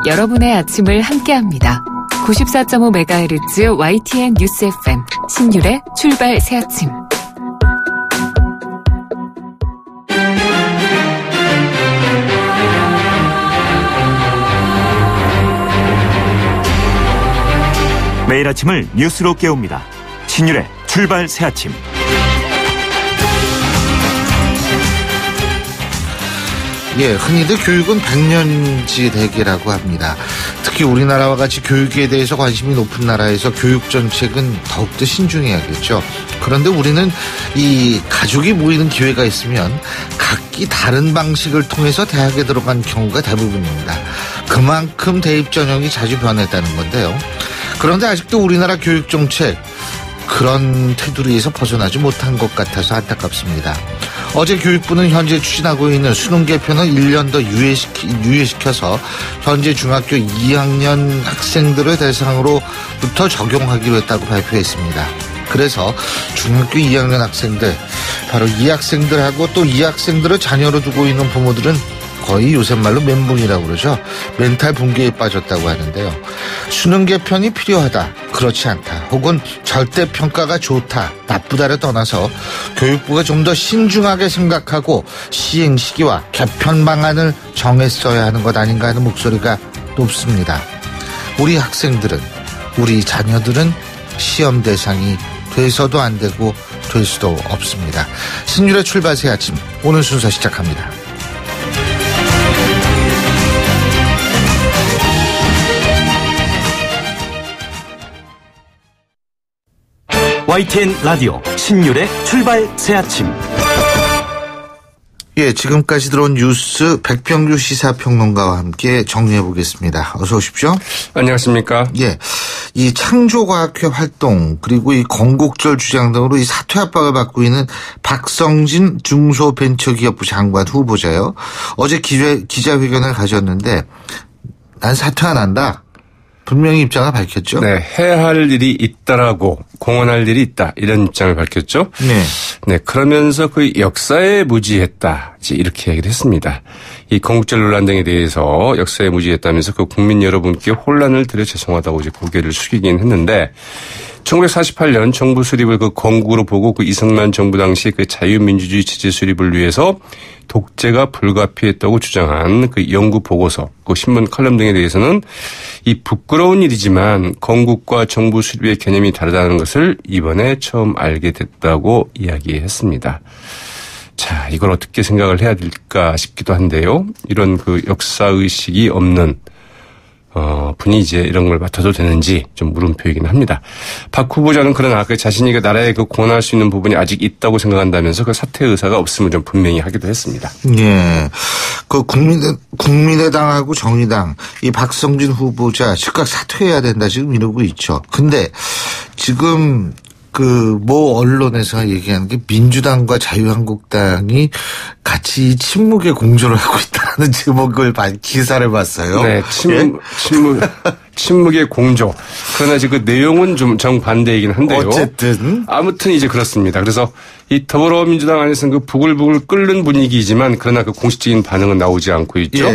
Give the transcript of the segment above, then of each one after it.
여러분의 아침을 함께합니다. 94.5MHz YTN 뉴스 FM 신율의 출발 새아침. 매일 아침을 뉴스로 깨웁니다. 신율의 출발 새아침. 흔히들 교육은 백년지대계라고 합니다. 특히 우리나라와 같이 교육에 대해서 관심이 높은 나라에서 교육 정책은 더욱더 신중해야겠죠. 그런데 우리는 이 가족이 모이는 기회가 있으면 각기 다른 방식을 통해서 대학에 들어간 경우가 대부분입니다. 그만큼 대입 전형이 자주 변했다는 건데요. 그런데 아직도 우리나라 교육 정책 그런 테두리에서 벗어나지 못한 것 같아서 안타깝습니다. 어제 교육부는 현재 추진하고 있는 수능 개편을 1년 더 유예시켜서 현재 중학교 2학년 학생들을 대상으로부터 적용하기로 했다고 발표했습니다. 그래서 중학교 2학년 학생들, 바로 이 학생들하고 또 이 학생들을 자녀로 두고 있는 부모들은 거의 요새 말로 멘붕이라고 그러죠. 멘탈 붕괴에 빠졌다고 하는데요. 수능 개편이 필요하다, 그렇지 않다, 혹은 절대평가가 좋다, 나쁘다를 떠나서 교육부가 좀 더 신중하게 생각하고 시행 시기와 개편 방안을 정했어야 하는 것 아닌가 하는 목소리가 높습니다. 우리 학생들은, 우리 자녀들은 시험 대상이 돼서도 안 되고 될 수도 없습니다. 신율의 출발 새 아침, 오늘 순서 시작합니다. YTN 라디오 신율의 출발 새아침. 지금까지 들어온 뉴스 백병규 시사평론가와 함께 정리해 보겠습니다. 어서 오십시오. 안녕하십니까. 이 창조과학회 활동 그리고 이 건국절 주장 등으로 이 사퇴 압박을 받고 있는 박성진 중소벤처기업부 장관 후보자요. 어제 기자회견을 가졌는데 난 사퇴 안 한다, 분명히 입장을 밝혔죠. 네, 해야 할 일이 있다라고, 공헌할 일이 있다, 이런 입장을 밝혔죠. 네, 그러면서 그 역사에 무지했다, 이렇게 얘기를 했습니다. 이 건국절 논란 등에 대해서 역사에 무지했다면서 그 국민 여러분께 혼란을 드려 죄송하다고 이제 고개를 숙이긴 했는데, 1948년 정부 수립을 그 건국으로 보고 그 이승만 정부 당시 그 자유민주주의 체제 수립을 위해서 독재가 불가피했다고 주장한 그 연구 보고서, 그 신문 칼럼 등에 대해서는 이 부끄러운 일이지만 건국과 정부 수립의 개념이 다르다는 것을 이번에 처음 알게 됐다고 이야기했습니다. 자, 이걸 어떻게 생각을 해야 될까 싶기도 한데요. 이런 그 역사의식이 없는 분이 이제 이런 걸 맡아도 되는지 좀 물음표이긴 합니다. 박 후보자는 그러나 그 자신이 그 나라에 그 권할 수 있는 부분이 아직 있다고 생각한다면서 그 사퇴 의사가 없음을 좀 분명히 하기도 했습니다. 그 국민의당하고 정의당 이 박성진 후보자 즉각 사퇴해야 된다 지금 이러고 있죠. 근데 지금 모 언론에서 얘기하는 게 민주당과 자유한국당이 같이 침묵의 공조를 하고 있다는 제목을 기사를 봤어요. 네, 침묵의 공조. 그러나 지금 그 내용은 좀 정반대이긴 한데요. 어쨌든 아무튼 이제 그렇습니다. 그래서 이 더불어민주당 안에서는 그 부글부글 끓는 분위기이지만 그러나 그 공식적인 반응은 나오지 않고 있죠.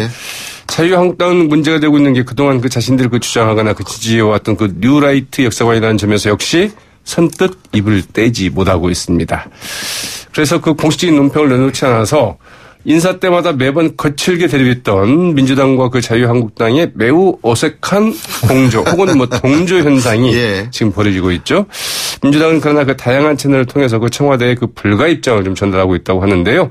자유한국당은 문제가 되고 있는 게 그동안 그 자신들 그 주장하거나 그 지지해왔던 그 뉴라이트 역사관이라는 점에서 역시 선뜻 입을 떼지 못하고 있습니다. 그래서 그 공식적인 논평을 내놓지 않아서 인사 때마다 매번 거칠게 대립했던 민주당과 그 자유한국당의 매우 어색한 공조 혹은 동조 현상이 지금 벌어지고 있죠. 민주당은 그러나 그 다양한 채널을 통해서 그 청와대의 그 불가 입장을 좀 전달하고 있다고 하는데요.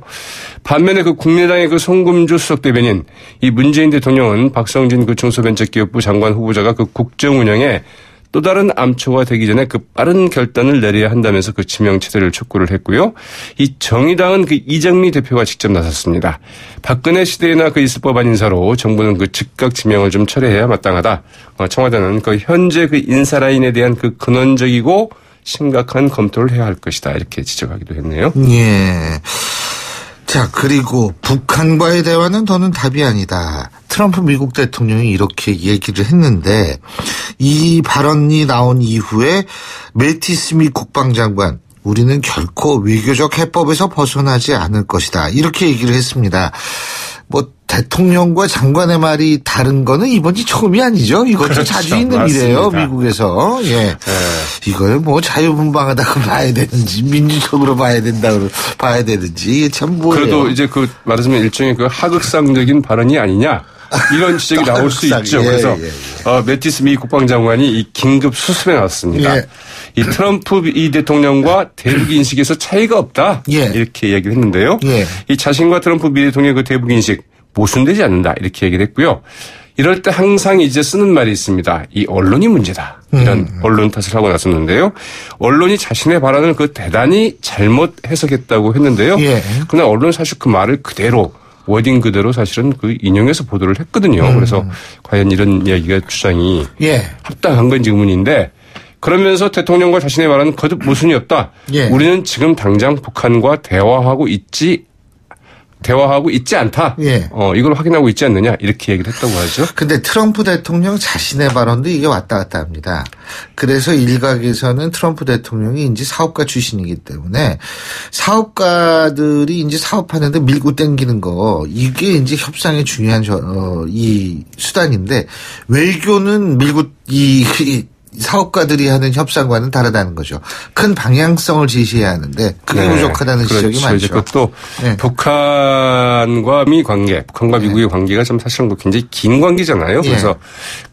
반면에 그 국민의당의 그 송금주 수석 대변인, 이 문재인 대통령은 박성진 그 중소벤처기업부 장관 후보자가 그 국정 운영에 또 다른 암초가 되기 전에 그 빠른 결단을 내려야 한다면서 그 지명 체제를 촉구를 했고요. 이 정의당은 그 이정미 대표가 직접 나섰습니다. 박근혜 시대에나 그 있을 법한 인사로 정부는 그 즉각 지명을 좀 철회해야 마땅하다. 청와대는 그 현재 그 인사 라인에 대한 그 근원적이고 심각한 검토를 해야 할 것이다, 이렇게 지적하기도 했네요. 자, 그리고 북한과의 대화는 더는 답이 아니다. 트럼프 미국 대통령이 이렇게 얘기를 했는데 이 발언이 나온 이후에 매티스 미 국방장관, 우리는 결코 외교적 해법에서 벗어나지 않을 것이다, 이렇게 얘기를 했습니다. 대통령과 장관의 말이 다른 거는 이번이 처음이 아니죠. 이것도 그렇죠. 자주 있는 맞습니다. 일이에요. 미국에서. 예. 네. 이걸 뭐 자유분방하다고 봐야 되는지 민주적으로 봐야 되는지 참 뭐예요. 그래도 이제 그 말하자면 일종의 그 하극상적인 발언이 아니냐. 이런 지적이 나올 수 있죠. 그래서 매티스 미 국방장관이 이 긴급 수습에 나왔습니다. 예. 이 트럼프 이 대통령과 대북 인식에서 차이가 없다. 예. 이렇게 얘기를 했는데요. 예. 이 자신과 트럼프 미 대통령의 그 대북 인식 모순되지 않는다. 이렇게 얘기를 했고요. 이럴 때 항상 이제 쓰는 말이 있습니다. 이 언론이 문제다. 이런 언론 탓을 하고 나섰는데요. 언론이 자신의 발언을 그 대단히 잘못 해석했다고 했는데요. 예. 그러나 언론 사실 그 말을 그대로 워딩 그대로 사실은 그 인용해서 보도를 했거든요. 그래서 과연 이런 이야기가 주장이 합당한 건지 의문인데 그러면서 대통령과 자신의 말은 거듭 모순이 없다. 우리는 지금 당장 북한과 대화하고 있지 않다. 이걸 확인하고 있지 않느냐 이렇게 얘기를 했다고 하죠. 근데 트럼프 대통령 자신의 발언도 이게 왔다 갔다 합니다. 그래서 일각에서는 트럼프 대통령이 이제 사업가 출신이기 때문에 사업가들이 이제 사업하는데 밀고 당기는 거 이게 이제 협상의 중요한 이 수단인데 외교는 밀고 사업가들이 하는 협상과는 다르다는 거죠. 큰 방향성을 제시해야 하는데 그게 부족하다는 지적이 많죠. 그것도 북한과 미 관계, 북한과 미국의 관계가 좀 사실은 굉장히 긴 관계잖아요. 그래서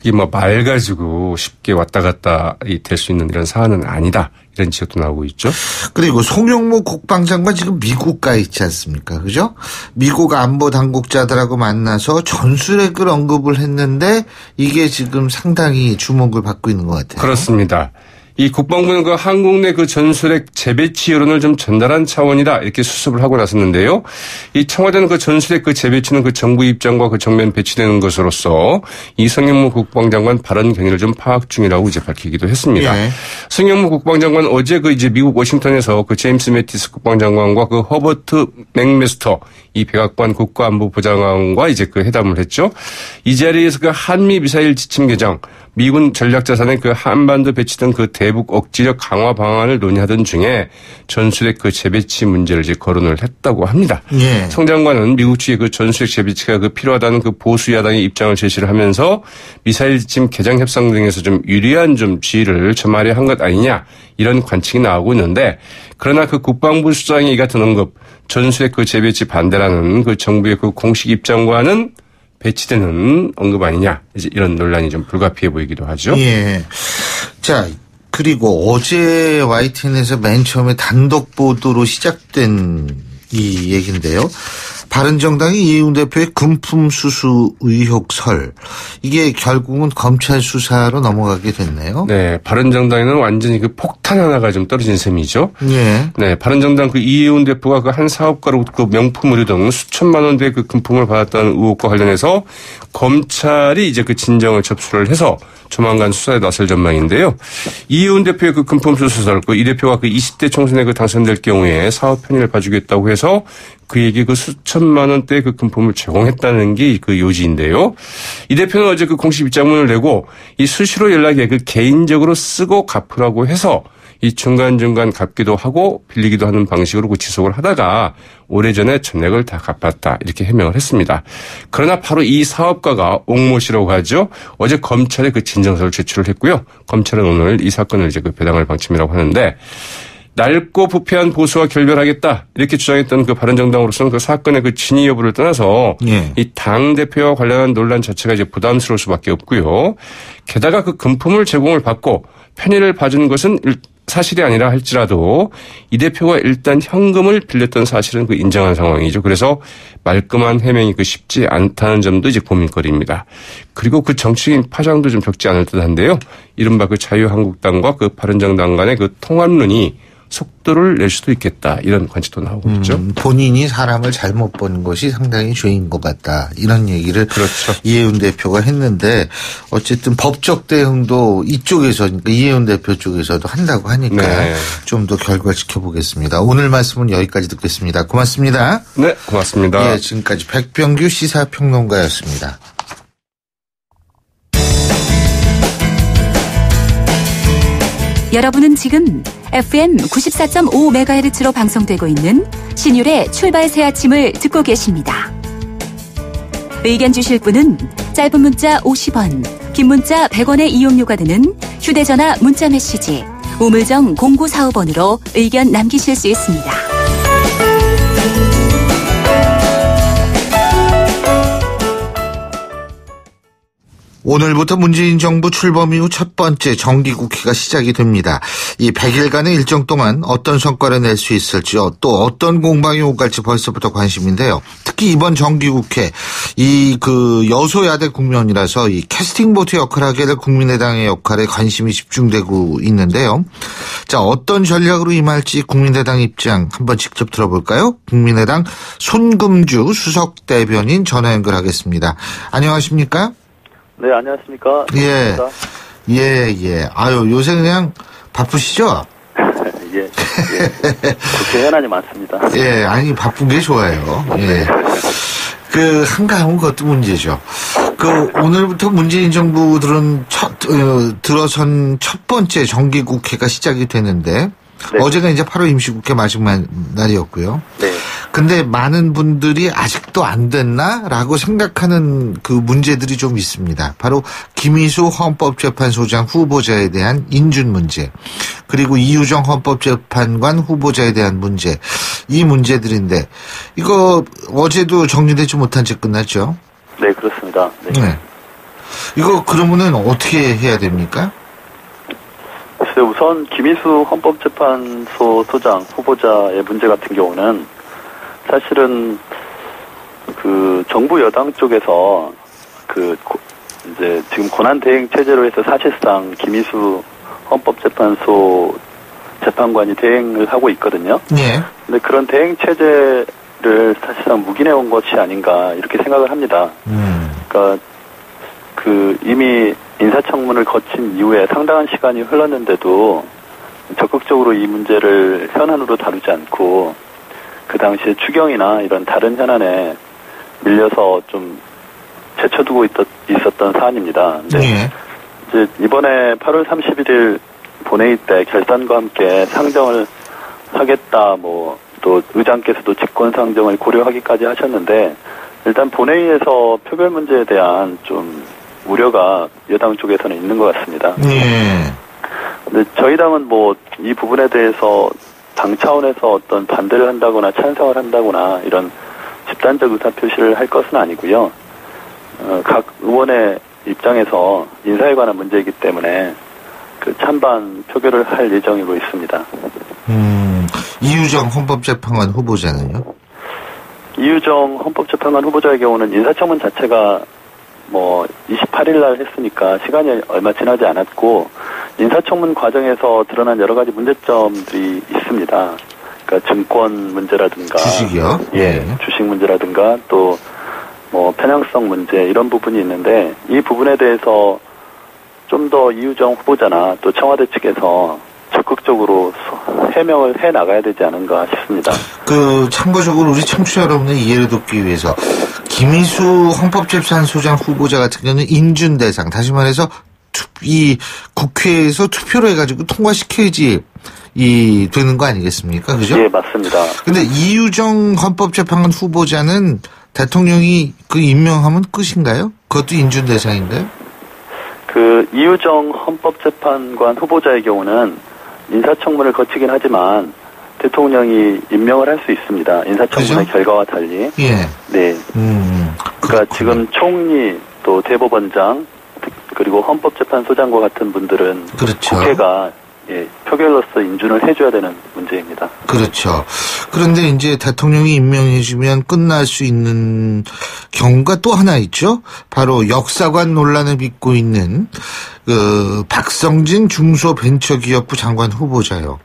이게 뭐 말 가지고 쉽게 왔다 갔다 될 수 있는 이런 사안은 아니다. 이런 지적도 나오고 있죠. 그리고 송영무 국방장관 지금 미국 가 있지 않습니까? 그죠? 미국 안보 당국자들하고 만나서 전술핵을 언급을 했는데 이게 지금 상당히 주목을 받고 있는 것 같아요. 그렇습니다. 이 국방부는 그 한국 내 그 전술핵 재배치 여론을 좀 전달한 차원이다 이렇게 수습을 하고 나섰는데요. 이 청와대는 그 전술핵 그 재배치는 그 정부 입장과 그 정면 배치되는 것으로서 이 송영무 국방장관 발언 경위를 좀 파악 중이라고 이제 밝히기도 했습니다. 송영무 국방장관 어제 그 이제 미국 워싱턴에서 그 제임스 매티스 국방장관과 그 허버트 맥메스터 이 백악관 국가안보보좌관과 이제 그 회담을 했죠. 이 자리에서 그 한미 미사일 지침 개정, 미군 전략자산의 그 한반도 배치된 그 대북 억지력 강화 방안을 논의하던 중에 전술핵 그 재배치 문제를 이제 거론을 했다고 합니다. 송 장관은 미국 측의 그 전술핵 재배치가 그 필요하다는 그 보수 야당의 입장을 제시를 하면서 미사일 지침 개정 협상 등에서 좀 유리한 좀 지위를 점하려 한 것 아니냐 이런 관측이 나오고 있는데 그러나 그 국방부 수장이 이 같은 언급 전술핵 그 재배치 반대라는 그 정부의 그 공식 입장과는 배치되는 언급 아니냐 이제 이런 논란이 좀 불가피해 보이기도 하죠. 자 그리고 어제 YTN에서 맨 처음에 단독 보도로 시작된 이 얘기인데요. 바른정당이 이해운 대표의 금품 수수 의혹설 이게 결국은 검찰 수사로 넘어가게 됐네요. 네, 바른정당에는 완전히 그 폭탄 하나가 좀 떨어진 셈이죠. 네, 바른정당 그 이해운 대표가 그 한 사업가로부터 명품 의류 등 수천만 원대의 그 금품을 받았다는 의혹과 관련해서 검찰이 이제 그 진정을 접수를 해서 조만간 수사에 나설 전망인데요. 이해운 대표의 그 금품 수수설, 그 이 대표가 그 20대 총선에 그 당선될 경우에 사업 편의를 봐주겠다고 해서 그에게 그 수천만 원대의 그 금품을 제공했다는 게 그 요지인데요. 이 대표는 어제 그 공식 입장문을 내고 이 수시로 연락에 그 개인적으로 쓰고 갚으라고 해서 이 중간중간 갚기도 하고 빌리기도 하는 방식으로 그 지속을 하다가 오래전에 전액을 다 갚았다 이렇게 해명을 했습니다. 그러나 바로 이 사업가가 옥모 씨라고 하죠. 어제 검찰에 그 진정서를 제출을 했고요. 검찰은 오늘 이 사건을 이제 그 배당할 방침이라고 하는데 낡고 부패한 보수와 결별하겠다 이렇게 주장했던 그 바른정당으로서는 그 사건의 그 진위 여부를 떠나서 이 당대표와 관련한 논란 자체가 이제 부담스러울 수밖에 없고요. 게다가 그 금품을 제공을 받고 편의를 봐준 것은 사실이 아니라 할지라도 이 대표가 일단 현금을 빌렸던 사실은 그 인정한 상황이죠. 그래서 말끔한 해명이 그 쉽지 않다는 점도 이제 고민거리입니다. 그리고 그 정치적인 파장도 좀 적지 않을 듯한데요. 이른바 그 자유한국당과 그 바른정당 간의 그 통합론이 속도를 낼 수도 있겠다 이런 관측도 나오고 있죠. 본인이 사람을 잘못 본 것이 상당히 죄인 것 같다 이런 얘기를 그렇죠. 이해운 대표가 했는데 어쨌든 법적 대응도 이쪽에서 그러니까 이해운 대표 쪽에서도 한다고 하니까 좀 더 결과 지켜보겠습니다. 오늘 말씀은 여기까지 듣겠습니다. 고맙습니다. 네, 고맙습니다. 예, 지금까지 백병규 시사평론가였습니다. 여러분은 지금 FM 94.5MHz로 방송되고 있는 신율의 출발 새 아침을 듣고 계십니다. 의견 주실 분은 짧은 문자 50원, 긴 문자 100원의 이용료가 드는 휴대전화 문자메시지 우물정 0945번으로 의견 남기실 수 있습니다. 오늘부터 문재인 정부 출범 이후 첫 번째 정기국회가 시작이 됩니다. 이 100일간의 일정 동안 어떤 성과를 낼 수 있을지요, 또 어떤 공방이 오갈지 벌써부터 관심인데요. 특히 이번 정기국회 여소야대 국면이라서 이 캐스팅보트 역할을 하게 될 국민의당의 역할에 관심이 집중되고 있는데요. 자, 어떤 전략으로 임할지 국민의당 입장 한번 직접 들어볼까요? 국민의당 손금주 수석 대변인 전화 연결하겠습니다. 안녕하십니까? 네, 안녕하십니까. 예. 아유, 요새 그냥 바쁘시죠? 예. 국회 현안이 많습니다. 예, 아니, 바쁜 게 좋아요. 예. 한가하면 그것도 문제죠. 오늘부터 문재인 정부 들어선 첫 번째 정기국회가 시작이 되는데, 네. 어제가 이제 8월 임시국회 마지막 날이었고요. 네. 근데 많은 분들이 아직도 안 됐나라고 생각하는 그 문제들이 좀 있습니다. 바로 김희수 헌법재판소장 후보자에 대한 인준 문제, 그리고 이유정 헌법재판관 후보자에 대한 문제, 이 문제들인데 이거 어제도 정리되지 못한 채 끝났죠? 네, 그렇습니다. 네. 이거 그러면은 어떻게 해야 됩니까? 글쎄, 우선 김희수 헌법재판소 소장 후보자의 문제 같은 경우는 사실은 정부 여당 쪽에서 이제 지금 고난 대행 체제로 해서 사실상 김희수 헌법재판소 재판관이 대행을 하고 있거든요. 네. 근데 그런 대행 체제를 사실상 묵인해 온 것이 아닌가 이렇게 생각을 합니다. 그러니까 이미 인사청문을 거친 이후에 상당한 시간이 흘렀는데도 적극적으로 이 문제를 현안으로 다루지 않고 그 당시에 추경이나 이런 다른 현안에 밀려서 좀 제쳐두고 있었던 사안입니다. 근데 이제 이번에 8월 31일 본회의 때 결산과 함께 상정을 하겠다, 또 의장께서도 직권 상정을 고려하기까지 하셨는데, 일단 본회의에서 표결 문제에 대한 좀 우려가 여당 쪽에서는 있는 것 같습니다. 근데 저희 당은 이 부분에 대해서 당 차원에서 어떤 반대를 한다거나 찬성을 한다거나 이런 집단적 의사표시를 할 것은 아니고요. 각 의원의 입장에서 인사에 관한 문제이기 때문에 찬반 표결을 할 예정이고 있습니다. 이유정 헌법재판관 후보자는요? 이유정 헌법재판관 후보자의 경우는 인사청문 자체가 28일 날 했으니까 시간이 얼마 지나지 않았고, 인사청문 과정에서 드러난 여러 가지 문제점들이 있습니다. 그러니까 증권 문제라든가, 주식이요? 예, 주식 문제라든가 또 편향성 문제 이런 부분이 있는데, 이 부분에 대해서 좀 더 이유정 후보자나 또 청와대 측에서 적극적으로 해명을 해 나가야 되지 않은가 싶습니다. 참고적으로 우리 청취자 여러분의 이해를 돕기 위해서 김희수 헌법재판소장 후보자 같은 경우는 인준 대상, 다시 말해서 이 국회에서 투표를 해가지고 통과시켜야지 되는 거 아니겠습니까? 그죠? 예, 맞습니다. 근데 이유정 헌법재판관 후보자는 대통령이 임명하면 끝인가요? 그것도 인준 대상인가요? 이유정 헌법재판관 후보자의 경우는 인사청문을 거치긴 하지만 대통령이 임명을 할 수 있습니다. 인사청문의 결과와 달리. 예. 네. 그러니까 지금 총리 또 대법원장 그리고 헌법재판소장과 같은 분들은 그렇죠. 국회가 표결로서 인준을 해줘야 되는 문제입니다. 그렇죠. 그런데 이제 대통령이 임명해주면 끝날 수 있는 경우가 또 하나 있죠. 바로 역사관 논란을 빚고 있는 박성진 중소벤처기업부 장관 후보자요.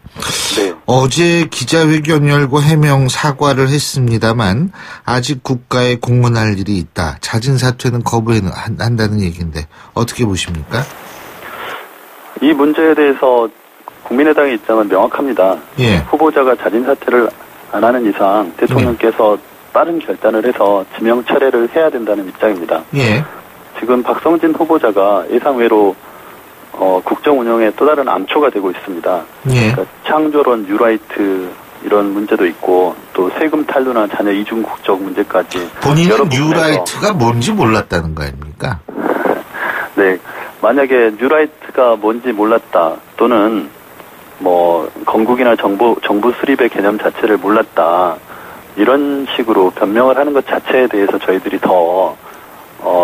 네. 어제 기자회견 열고 해명 사과를 했습니다만 아직 국가에 공헌할 일이 있다. 잦은 사퇴는 거부한다는 얘기인데 어떻게 보십니까? 이 문제에 대해서 국민의당의 입장은 명확합니다. 예. 후보자가 자진 사퇴를 안 하는 이상 대통령께서 빠른 결단을 해서 지명 철회를 해야 된다는 입장입니다. 예. 지금 박성진 후보자가 예상외로 국정 운영에 또 다른 암초가 되고 있습니다. 예. 그러니까 창조론 뉴라이트 이런 문제도 있고 또 세금 탈루나 자녀 이중 국적 문제까지 본인은 뉴라이트가 뭔지 몰랐다는 거 아닙니까? 네, 만약에 뉴라이트가 뭔지 몰랐다 또는 뭐 건국이나 정부 수립의 개념 자체를 몰랐다 이런 식으로 변명을 하는 것 자체에 대해서 저희들이 더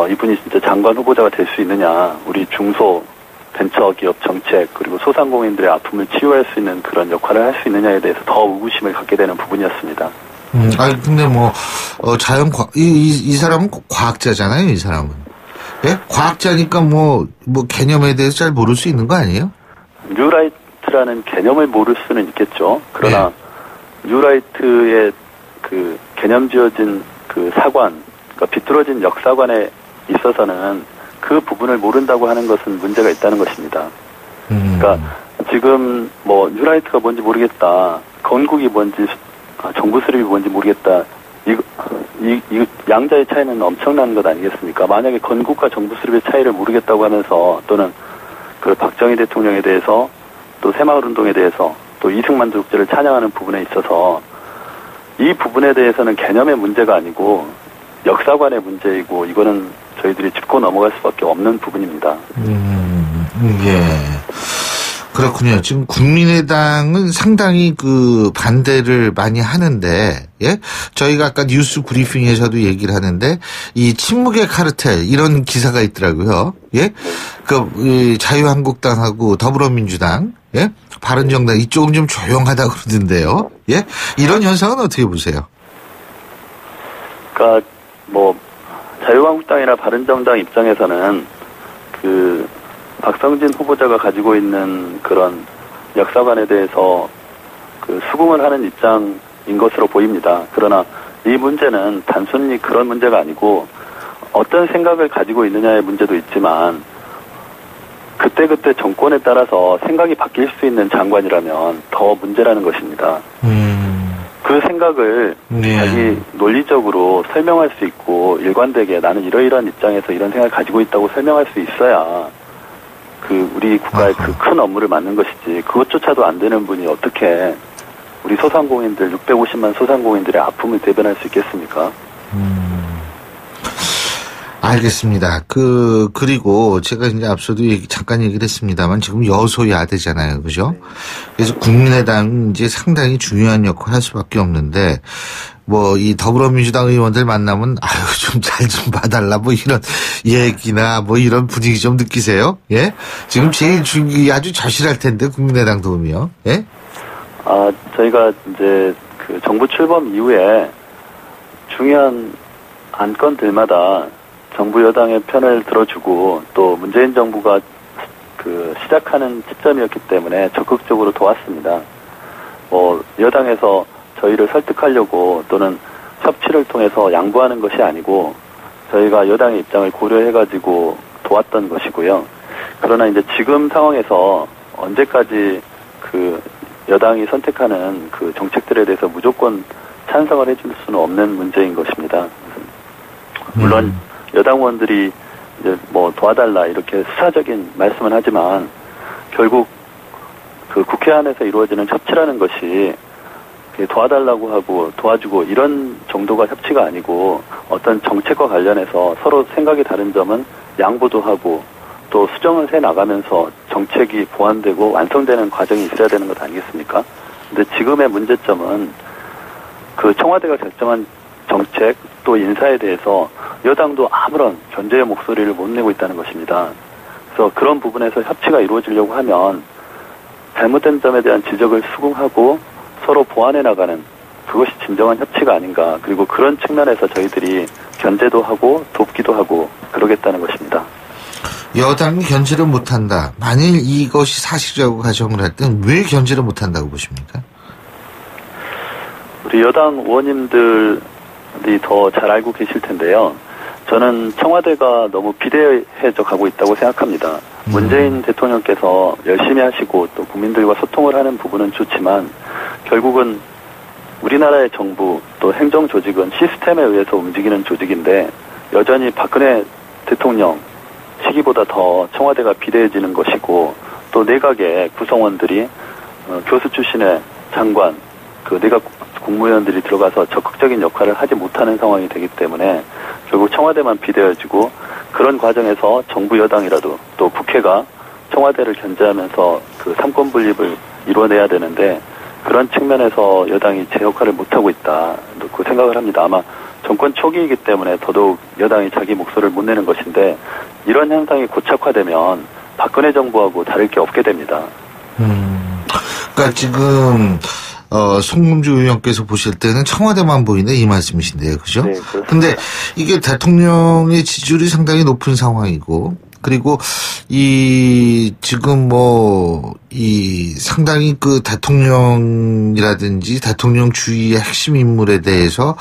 이분이 진짜 장관 후보자가 될 수 있느냐, 우리 중소 벤처기업 정책 그리고 소상공인들의 아픔을 치유할 수 있는 그런 역할을 할 수 있느냐에 대해서 더 의구심을 갖게 되는 부분이었습니다. 아니 근데 뭐 이 사람은 과학자잖아요, 이 사람은. 예? 과학자니까 뭐 개념에 대해서 잘 모를 수 있는 거 아니에요? 뉴라이트라는 개념을 모를 수는 있겠죠. 그러나 뉴라이트의 그 개념 지어진 그 사관, 그러니까 비뚤어진 역사관에 있어서는 그 부분을 모른다고 하는 것은 문제가 있다는 것입니다. 그러니까 지금 뭐 뉴라이트가 뭔지 모르겠다, 건국이 뭔지, 정부 수립이 뭔지 모르겠다. 이 양자의 차이는 엄청난 것 아니겠습니까? 만약에 건국과 정부 수립의 차이를 모르겠다고 하면서 또는 그 박정희 대통령에 대해서 또 새마을운동에 대해서 또 이승만족제를 찬양하는 부분에 있어서 이 부분에 대해서는 개념의 문제가 아니고 역사관의 문제이고 이거는 저희들이 짚고 넘어갈 수밖에 없는 부분입니다. 예. 그렇군요. 지금 국민의당은 상당히 그 반대를 많이 하는데, 예? 저희가 아까 뉴스 브리핑에서도 얘기를 하는데, 이 침묵의 카르텔, 이런 기사가 있더라고요. 예? 이 자유한국당하고 더불어민주당, 예? 바른정당, 이쪽은 좀 조용하다고 그러던데요. 예? 이런 현상은 어떻게 보세요? 그러니까, 뭐, 자유한국당이나 바른정당 입장에서는 박성진 후보자가 가지고 있는 그런 역사관에 대해서 그 수긍을 하는 입장인 것으로 보입니다. 그러나 이 문제는 단순히 그런 문제가 아니고 어떤 생각을 가지고 있느냐의 문제도 있지만 그때그때 정권에 따라서 생각이 바뀔 수 있는 장관이라면 더 문제라는 것입니다. 그 생각을 자기 논리적으로 설명할 수 있고 일관되게 나는 이러이러한 입장에서 이런 생각을 가지고 있다고 설명할 수 있어야 우리 국가의 그 큰 업무를 맡는 것이지 그것조차도 안 되는 분이 어떻게 우리 소상공인들 650만 소상공인들의 아픔을 대변할 수 있겠습니까? 알겠습니다. 그리고 제가 이제 앞서도 잠깐 얘기를 했습니다만 지금 여소야대잖아요. 그죠? 그래서 국민의당 이제 상당히 중요한 역할을 할 수밖에 없는데 뭐 이 더불어민주당 의원들 만나면 좀 잘 좀 봐달라 뭐 이런 얘기나 뭐 이런 분위기 좀 느끼세요? 예? 지금 제일 아주 절실할 텐데 국민의당 도움이요. 예? 저희가 이제 그 정부 출범 이후에 중요한 안건들마다 정부 여당의 편을 들어주고 또 문재인 정부가 시작하는 시점이었기 때문에 적극적으로 도왔습니다. 뭐 여당에서 저희를 설득하려고 또는 협치를 통해서 양보하는 것이 아니고 저희가 여당의 입장을 고려해가지고 도왔던 것이고요. 그러나 이제 지금 상황에서 언제까지 여당이 선택하는 정책들에 대해서 무조건 찬성을 해줄 수는 없는 문제인 것입니다. 물론 여당 의원들이 이제 뭐 도와달라 이렇게 수사적인 말씀은 하지만 결국 국회 안에서 이루어지는 협치라는 것이 도와달라고 하고 도와주고 이런 정도가 협치가 아니고 어떤 정책과 관련해서 서로 생각이 다른 점은 양보도 하고 또 수정을 해 나가면서 정책이 보완되고 완성되는 과정이 있어야 되는 것 아니겠습니까? 근데 지금의 문제점은 청와대가 결정한 정책 또 인사에 대해서 여당도 아무런 견제의 목소리를 못 내고 있다는 것입니다. 그래서 그런 부분에서 협치가 이루어지려고 하면 잘못된 점에 대한 지적을 수긍하고 서로 보완해 나가는 그것이 진정한 협치가 아닌가. 그리고 그런 측면에서 저희들이 견제도 하고 돕기도 하고 그러겠다는 것입니다. 여당이 견제를 못한다. 만일 이것이 사실이라고 가정을 할 땐 왜 견제를 못한다고 보십니까? 우리 여당 의원님들이 더 잘 알고 계실 텐데요. 저는 청와대가 너무 비대해져 가고 있다고 생각합니다. 문재인 대통령께서 열심히 하시고 또 국민들과 소통을 하는 부분은 좋지만 결국은 우리나라의 정부 또 행정 조직은 시스템에 의해서 움직이는 조직인데 여전히 박근혜 대통령 시기보다 더 청와대가 비대해지는 것이고 또 내각의 구성원들이 교수 출신의 장관 그 내각 국무위원들이 들어가서 적극적인 역할을 하지 못하는 상황이 되기 때문에 결국 청와대만 비대해지고 그런 과정에서 정부 여당이라도 또 국회가 청와대를 견제하면서 그 삼권 분립을 이뤄내야 되는데 그런 측면에서 여당이 제 역할을 못하고 있다. 그 생각을 합니다. 아마 정권 초기이기 때문에 더더욱 여당이 자기 목소리를 못 내는 것인데 이런 현상이 고착화되면 박근혜 정부하고 다를 게 없게 됩니다. 그러니까 지금 송금주 의원께서 보실 때는 청와대만 보이네 이 말씀이신데요, 그죠? 네, 그렇습니다. 근데 이게 대통령의 지지율이 상당히 높은 상황이고, 그리고 지금 상당히 그 대통령이라든지 대통령 주위의 핵심 인물에 대해서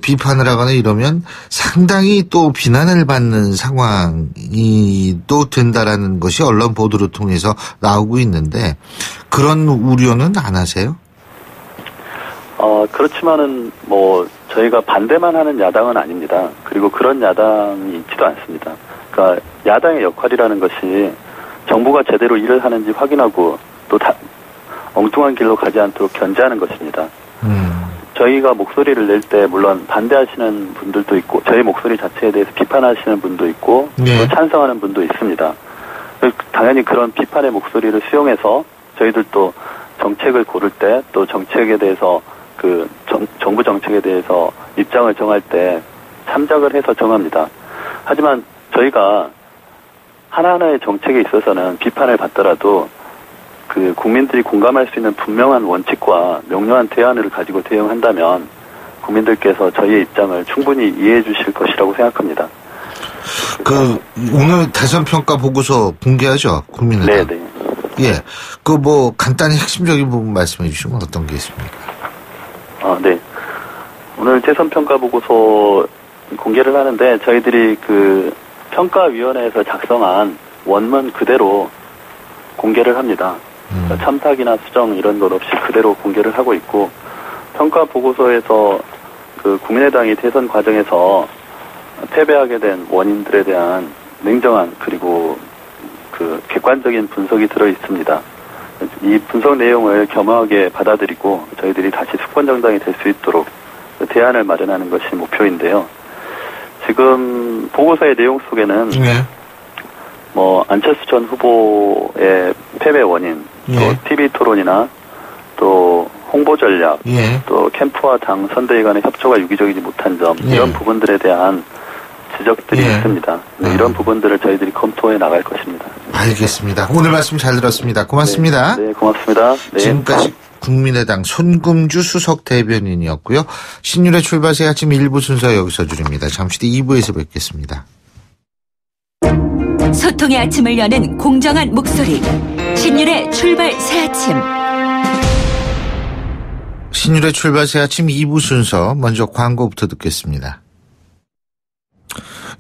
비판을 하거나 이러면 상당히 또 비난을 받는 상황이 또 된다라는 것이 언론 보도를 통해서 나오고 있는데 그런 우려는 안 하세요? 그렇지만은 저희가 반대만 하는 야당은 아닙니다. 그리고 그런 야당이 있지도 않습니다. 그러니까 야당의 역할이라는 것이 정부가 제대로 일을 하는지 확인하고 또 엉뚱한 길로 가지 않도록 견제하는 것입니다. 저희가 목소리를 낼 때 물론 반대하시는 분들도 있고 저희 목소리 자체에 대해서 비판하시는 분도 있고 또 찬성하는 분도 있습니다. 당연히 그런 비판의 목소리를 수용해서 저희들도 정책을 고를 때 또 정책에 대해서 정부 정책에 대해서 입장을 정할 때 참작을 해서 정합니다. 하지만 저희가 하나하나의 정책에 있어서는 비판을 받더라도 그 국민들이 공감할 수 있는 분명한 원칙과 명료한 대안을 가지고 대응한다면 국민들께서 저희의 입장을 충분히 이해해 주실 것이라고 생각합니다. 오늘 대선 평가 보고서 공개하죠, 국민의당. 네. 예, 간단히 핵심적인 부분 말씀해 주시면 어떤 게 있습니까? 네. 오늘 대선 평가 보고서 공개를 하는데 저희들이 그 평가위원회에서 작성한 원문 그대로 공개를 합니다. 그러니까 첨삭이나 수정 이런 것 없이 그대로 공개를 하고 있고 평가 보고서에서 그 국민의당이 대선 과정에서 패배하게 된 원인들에 대한 냉정한 그리고 그 객관적인 분석이 들어 있습니다. 이 분석 내용을 겸허하게 받아들이고 저희들이 다시 수권정당이 될 수 있도록 대안을 마련하는 것이 목표인데요. 지금 보고서의 내용 속에는 안철수 전 후보의 패배 원인, 또 TV 토론이나 또 홍보 전략, 또 캠프와 당 선대위 간의 협조가 유기적이지 못한 점 이런 부분들에 대한 지적들이 있습니다. 이런 부분들을 저희들이 검토해 나갈 것입니다. 알겠습니다. 오늘 말씀 잘 들었습니다. 고맙습니다. 네, 고맙습니다. 네. 지금까지 국민의당 손금주 수석 대변인이었고요. 신율의 출발새 아침 1부 순서 여기서 줄입니다. 잠시 뒤 2부에서 뵙겠습니다. 소통의 아침을 여는 공정한 목소리. 신율의 출발 새 아침. 신율의 출발새 아침 2부 순서 먼저 광고부터 듣겠습니다.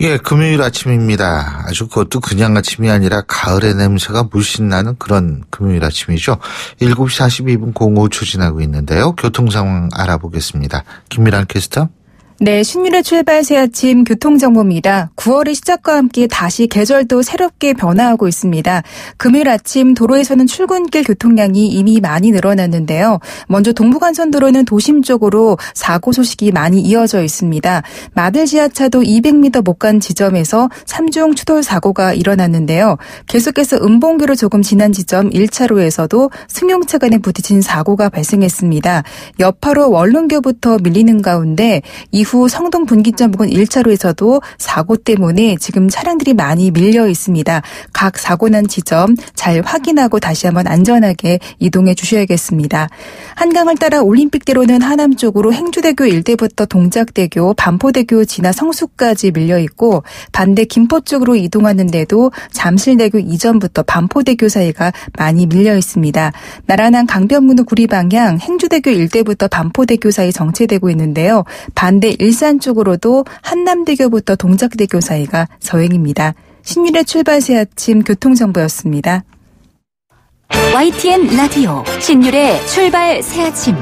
예, 금요일 아침입니다. 아주 그것도 그냥 아침이 아니라 가을의 냄새가 물씬 나는 그런 금요일 아침이죠. 7시 42분 05초 지나고 있는데요. 교통 상황 알아보겠습니다. 김미란 캐스터. 네, 신율의 출발 새 아침 교통정보입니다. 9월의 시작과 함께 다시 계절도 새롭게 변화하고 있습니다. 금요일 아침 도로에서는 출근길 교통량이 이미 많이 늘어났는데요. 먼저 동부간선도로는 도심 쪽으로 사고 소식이 많이 이어져 있습니다. 마들 지하차도 200m 못 간 지점에서 3중 추돌 사고가 일어났는데요. 계속해서 은봉교로 조금 지난 지점 1차로에서도 승용차 간에 부딪힌 사고가 발생했습니다. 여파로 원룸교부터 밀리는 가운데 이후 성동 분기점 부근 1차로에서도 사고 때문에 지금 차량들이 많이 밀려 있습니다. 각 사고 난 지점 잘 확인하고 다시 한번 안전하게 이동해 주셔야겠습니다. 한강을 따라 올림픽대로는 하남 쪽으로 행주대교 일대부터 동작대교, 반포대교 지나 성수까지 밀려 있고 반대 김포 쪽으로 이동하는데도 잠실대교 이전부터 반포대교 사이가 많이 밀려 있습니다. 나란한 강변문호 구리 방향 행주대교 일대부터 반포대교 사이 정체되고 있는데요. 반대 일산 쪽으로도 한남대교부터 동작대교 사이가 서행입니다. 신율의 출발 새 아침 교통정보였습니다. YTN 라디오 신율의 출발 새 아침.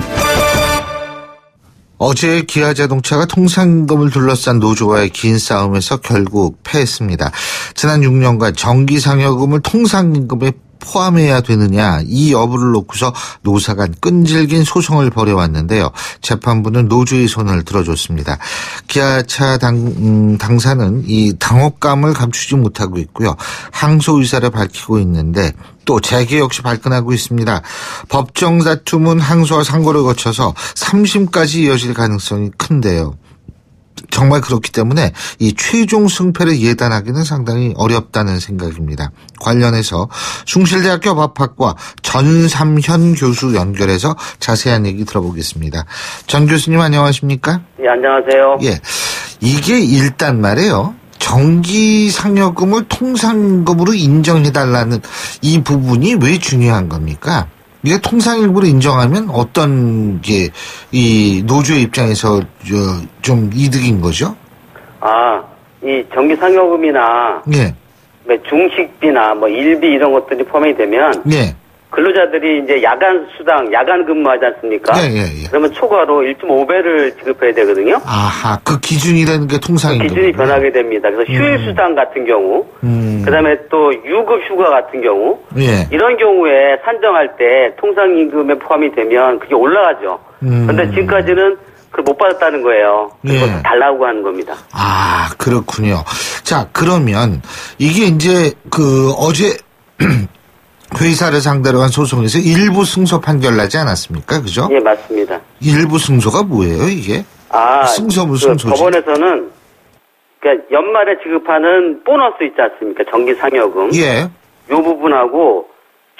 어제 기아자동차가 통상임금을 둘러싼 노조와의 긴 싸움에서 결국 패했습니다. 지난 6년간 정기상여금을 통상임금에 포함해야 되느냐 이 여부를 놓고서 노사 간 끈질긴 소송을 벌여왔는데요. 재판부는 노조의 손을 들어줬습니다. 기아차 당사는 이 당혹감을 감추지 못하고 있고요. 항소 의사를 밝히고 있는데 또 재계 역시 발끈하고 있습니다. 법정 다툼은 항소와 상고를 거쳐서 3심까지 이어질 가능성이 큰데요. 정말 그렇기 때문에 이 최종 승패를 예단하기는 상당히 어렵다는 생각입니다. 관련해서 숭실대학교 법학과 전삼현 교수 연결해서 자세한 얘기 들어보겠습니다. 전 교수님 안녕하십니까? 예, 안녕하세요. 예, 이게 일단 말이에요. 정기상여금을 통상금으로 인정해달라는 이 부분이 왜 중요한 겁니까? 이게 통상임금으로 인정하면 어떤 게 이 노조의 입장에서 좀 이득인 거죠? 이 정기상여금이나 예. 중식비나 일비 이런 것들이 포함이 되면 예. 근로자들이 이제 야간 수당, 야간 근무하지 않습니까? 예. 그러면 초과로 1.5배를 지급해야 되거든요. 아하, 그 기준이라는 게 통상임금. 기준이 변하게 됩니다. 그래서 휴일 수당 같은 경우, 그다음에 또 유급 휴가 같은 경우, 예. 이런 경우에 산정할 때 통상임금에 포함이 되면 그게 올라가죠. 그런데 지금까지는 그걸 못 받았다는 거예요. 그래서 예. 달라고 하는 겁니다. 아, 그렇군요. 자, 그러면 이게 이제 어제 회사를 상대로 한 소송에서 일부 승소 판결 나지 않았습니까? 그죠? 예, 맞습니다. 일부 승소가 뭐예요, 이게? 승소 무슨 소지? 법원에서는 그러니까 연말에 지급하는 보너스 있지 않습니까? 정기상여금. 예. 요 부분하고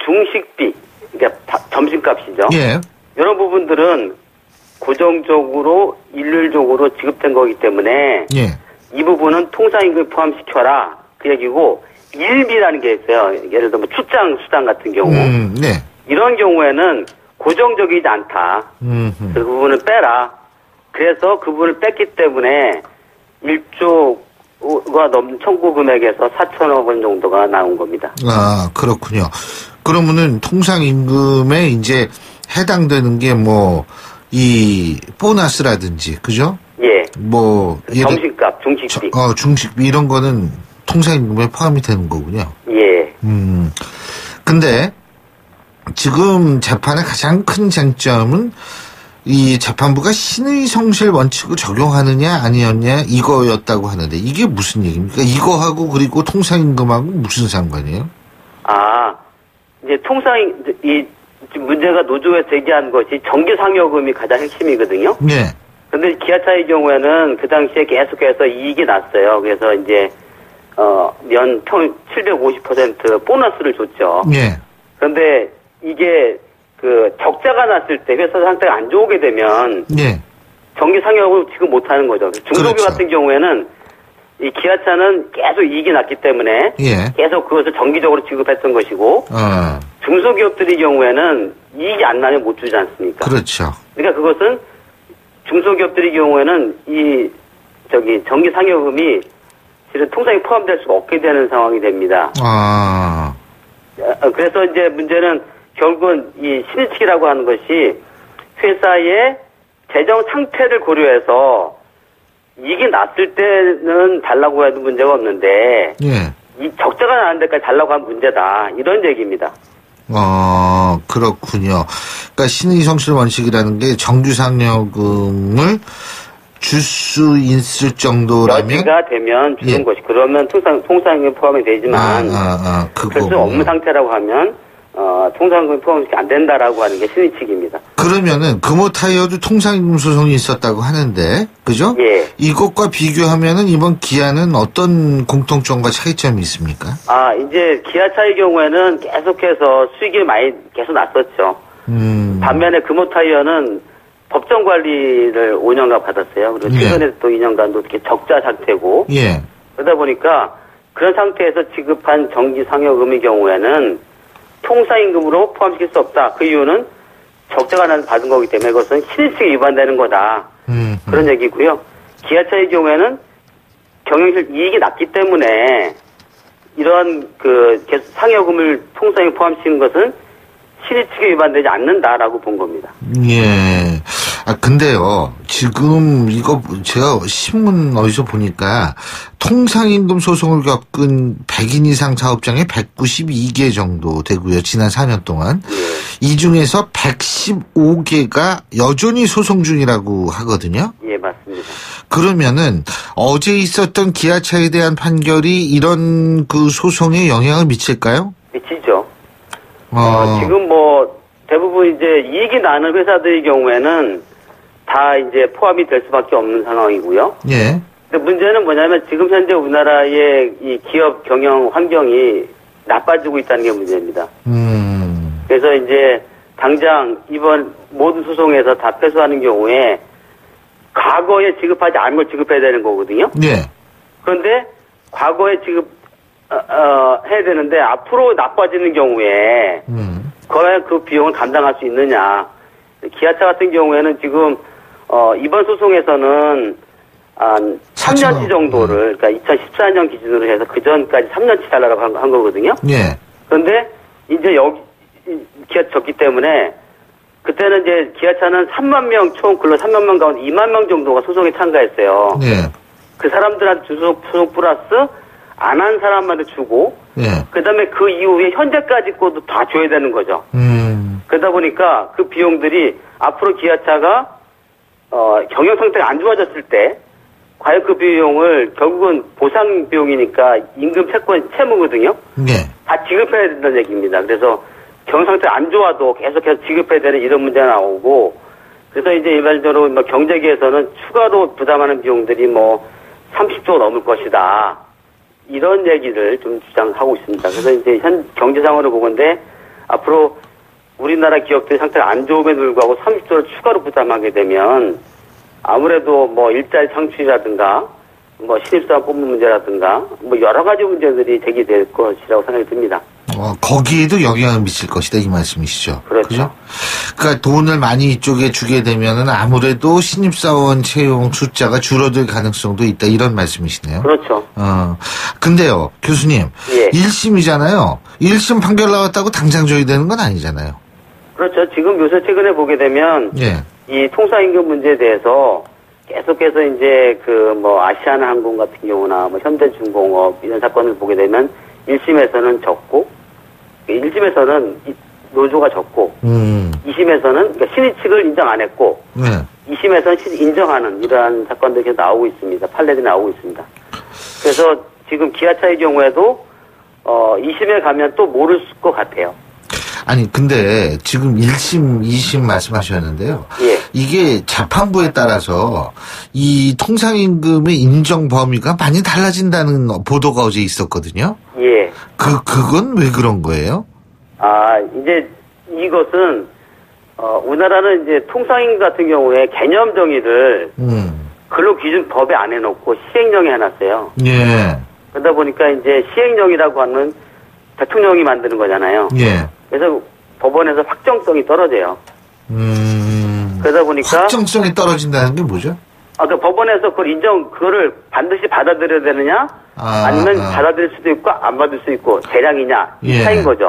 중식비, 그러니까 점심값이죠. 예. 이런 부분들은 고정적으로 일률적으로 지급된 거기 때문에 예. 이 부분은 통상임금에 포함시켜라 그 얘기고, 일비라는 게 있어요. 예를 들면 출장 수당 같은 경우. 네. 이런 경우에는 고정적이지 않다. 그 부분을 빼라. 그래서 그 부분을 뺐기 때문에 1조가 넘는 청구 금액에서 4천억 원 정도가 나온 겁니다. 아, 그렇군요. 그러면은 통상임금에 이제 해당되는 게 이 보너스라든지, 그죠? 예. 점심값, 중식비. 중식비 이런 거는 통상임금에 포함이 되는 거군요. 예. 근데 지금 재판의 가장 큰 쟁점은 이 재판부가 신의성실 원칙을 적용하느냐 아니었냐 이거였다고 하는데 이게 무슨 얘기입니까? 이거하고 그리고 통상임금하고 무슨 상관이에요? 이제 이 문제가 노조에 제기한 것이 정기상여금이 가장 핵심이거든요. 네. 근데 기아차의 경우에는 그 당시에 계속해서 이익이 났어요. 그래서 이제 연 750% 보너스를 줬죠. 예. 그런데 이게 적자가 났을 때 회사 상태가 안 좋게 되면 예. 정기상여금을 지급 못하는 거죠. 중소기업 그렇죠. 같은 경우에는 이 기아차는 계속 이익이 났기 때문에 예. 계속 그것을 정기적으로 지급했던 것이고 중소기업들의 경우에는 이익이 안 나면 못 주지 않습니까? 그렇죠. 그러니까 그것은 중소기업들의 경우에는 정기상여금이 실은 통상에 포함될 수가 없게 되는 상황이 됩니다. 그래서 이제 문제는 결국은 이 신의칙이라고 하는 것이 회사의 재정 상태를 고려해서 이익이 났을 때는 달라고 해도 문제가 없는데 예. 이 적자가 나는 데까지 달라고 하면 문제다. 이런 얘기입니다. 그렇군요. 그러니까 신의성실 원칙이라는 게 정규상여금을 줄 수 있을 정도라면 여지가 되면 주는 것이 그러면 통상임금 포함이 되지만 그럴 수 없는 상태라고 하면 통상임금 포함이 안 된다라고 하는 게 신의칙입니다. 그러면은 금호타이어도 통상임금 소송이 있었다고 하는데 그죠? 예. 이것과 비교하면은 이번 기아는 어떤 공통점과 차이점이 있습니까? 이제 기아차의 경우에는 계속해서 수익이 많이 계속 났었죠. 반면에 금호타이어는 법정 관리를 5년간 받았어요. 그리고 최근에 또 2년간도 이렇게 적자 상태고. 예. 그러다 보니까 그런 상태에서 지급한 정기상여금의 경우에는 통상임금으로 포함시킬 수 없다. 그 이유는 적자가 나서 받은 거기 때문에 그것은 신의칙에 위반되는 거다. 그런 얘기고요. 기아차의 경우에는 경영실 이익이 났기 때문에 이러한 상여금을 통상에 포함시키는 것은 신의칙에 위반되지 않는다라고 본 겁니다. 예. 근데요, 지금 이거 제가 신문 어디서 보니까 통상임금 소송을 겪은 100인 이상 사업장에 192개 정도 되고요. 지난 4년 동안. 이 중에서 115개가 여전히 소송 중이라고 하거든요. 예, 맞습니다. 그러면은 어제 있었던 기아차에 대한 판결이 이런 그 소송에 영향을 미칠까요? 미치죠. 지금 뭐 대부분 이제 이익이 나는 회사들의 경우에는 다 이제 포함이 될 수밖에 없는 상황이고요. 예. 근데 문제는 뭐냐면 지금 현재 우리나라의 이 기업 경영 환경이 나빠지고 있다는 게 문제입니다. 그래서 이제 당장 이번 모든 소송에서 다 패소하는 경우에 과거에 지급하지 않은 걸 지급해야 되는 거거든요. 예. 그런데 과거에 해야 되는데 앞으로 나빠지는 경우에 과연 그 비용을 감당할 수 있느냐. 기아차 같은 경우에는 지금 이번 소송에서는 한 3년치 정도를 그러니까 2014년 기준으로 해서 그 전까지 3년치 달라고 한 거거든요. 예. 그런데 이제 여기 기아 졌기 때문에 그때는 이제 기아차는 3만 명 총 근로 3만 명 가운데 2만 명 정도가 소송에 참가했어요. 예. 그 사람들한테 소송 플러스 안 한 사람한테 주고 예. 그다음에 그 이후에 현재까지 것도 다 줘야 되는 거죠. 그러다 보니까 그 비용들이 앞으로 기아차가 경영 상태가 안 좋아졌을 때 과연 그 비용을 결국은 보상 비용이니까 임금 채무거든요. 예. 다 지급해야 된다는 얘기입니다. 그래서 경영 상태가 안 좋아도 계속해서 지급해야 되는 이런 문제가 나오고 그래서 이제 일반적으로 뭐 경제계에서는 추가로 부담하는 비용들이 뭐 30조 넘을 것이다. 이런 얘기를 좀 주장하고 있습니다. 그래서 이제 현 경제 상황을 보건데 앞으로 우리나라 기업들의 상태가 안 좋음에도 불구하고 30조를 추가로 부담하게 되면 아무래도 뭐 일자리 창출이라든가 뭐 신입사원 뽑는 문제라든가 뭐 여러 가지 문제들이 제기될 것이라고 생각이 듭니다. 거기에도 영향을 미칠 것이다 이 말씀이시죠. 그렇죠. 그죠? 그러니까 돈을 많이 이쪽에 주게 되면은 아무래도 신입사원 채용 숫자가 줄어들 가능성도 있다 이런 말씀이시네요. 그렇죠. 근데요, 교수님. 예. 1심이잖아요. 1심 판결 나왔다고 당장 줘야 되는 건 아니잖아요. 그렇죠. 지금 요새 최근에 보게 되면 예. 이 통상임금 문제에 대해서 계속해서 이제 그 뭐 아시아나항공 같은 경우나 뭐 현대중공업 이런 사건을 보게 되면 1심에서는 적고 1심에서는 노조가 적고 2심에서는 그러니까 신의 측을 인정 안 했고 2심에서는 인정하는 이러한 사건들이 계속 나오고 있습니다. 판례들이 나오고 있습니다. 그래서 지금 기아차의 경우에도 2심에 가면 또 모를 것 같아요. 아니 근데 지금 1심, 2심 말씀하셨는데요. 예. 이게 재판부에 따라서 이 통상임금의 인정 범위가 많이 달라진다는 보도가 어제 있었거든요. 예. 그건 왜 그런 거예요? 이제 이것은 우리나라는 이제 통상임금 같은 경우에 개념 정의를 근로기준법에 안 해놓고 시행령에 해놨어요. 예. 그러다 보니까 이제 시행령이라고 하는 대통령이 만드는 거잖아요. 예. 그래서 법원에서 확정성이 떨어져요. 그러다 보니까 확정성이 떨어진다는 게 뭐죠? 그 법원에서 그거를 반드시 받아들여야 되느냐, 아니면 받아들일 수도 있고 안 받을 수 있고 대량이냐 이 차이인 거죠.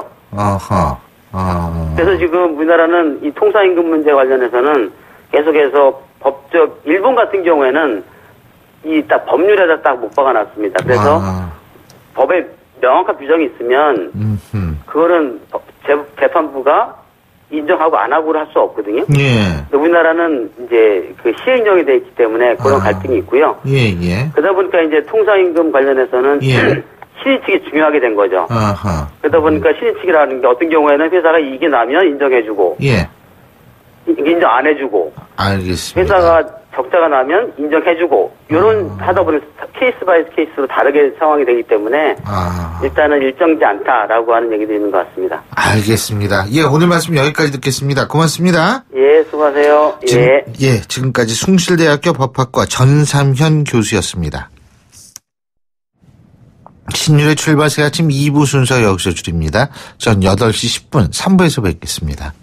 그래서 지금 우리나라는 이 통상임금 문제 관련해서는 계속해서 법적 일본 같은 경우에는 이 딱 법률에다 딱 못 박아놨습니다. 그래서 법에 명확한 규정이 있으면 그거는 재판부가 인정하고 안 하고를 할 수 없거든요. 예. 근데 우리나라는 이제 그 시행령이 돼 있기 때문에 그런 갈등이 있고요. 예. 그러다 보니까 이제 통상임금 관련해서는 신의 측이 중요하게 된 거죠. 그러다 보니까 신의 측이라는 게 어떤 경우에는 회사가 이익이 나면 인정해주고, 인정 안 해주고, 알겠습니다. 회사가 적자가 나면 인정해주고, 이런 하다 보니 케이스 바이 케이스로 다르게 상황이 되기 때문에 일단은 일정지 않다라고 하는 얘기도 있는 것 같습니다. 알겠습니다. 예, 오늘 말씀 여기까지 듣겠습니다. 고맙습니다. 예, 수고하세요. 지금까지 숭실대학교 법학과 전삼현 교수였습니다. 신율의 출발 새 아침 2부 순서 여기서 줄입니다. 전 8시 10분 3부에서 뵙겠습니다.